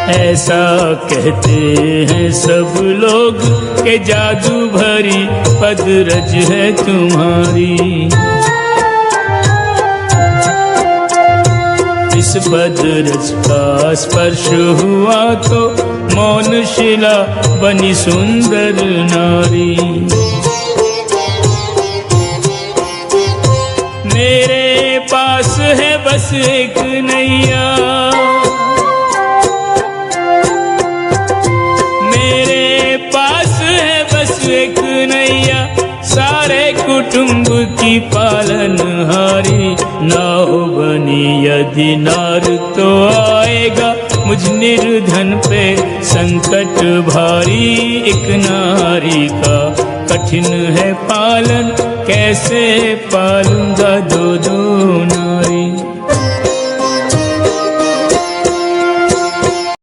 ऐसा कहते हैं सब लोग के जादू भरी पदरज है तुम्हारी। इस पदरज का स्पर्श हुआ तो मौन शिला बनी सुंदर नारी। मेरे पास है बस एक नैया, मेरे पास है बस एक नैया, सारे कुटुंब की पालनहारी। नाव बनी यदि नार तो आएगा मुझ निर्धन पे संकट भारी। एक नारी का कठिन है पालन, कैसे पालूंगा दो दो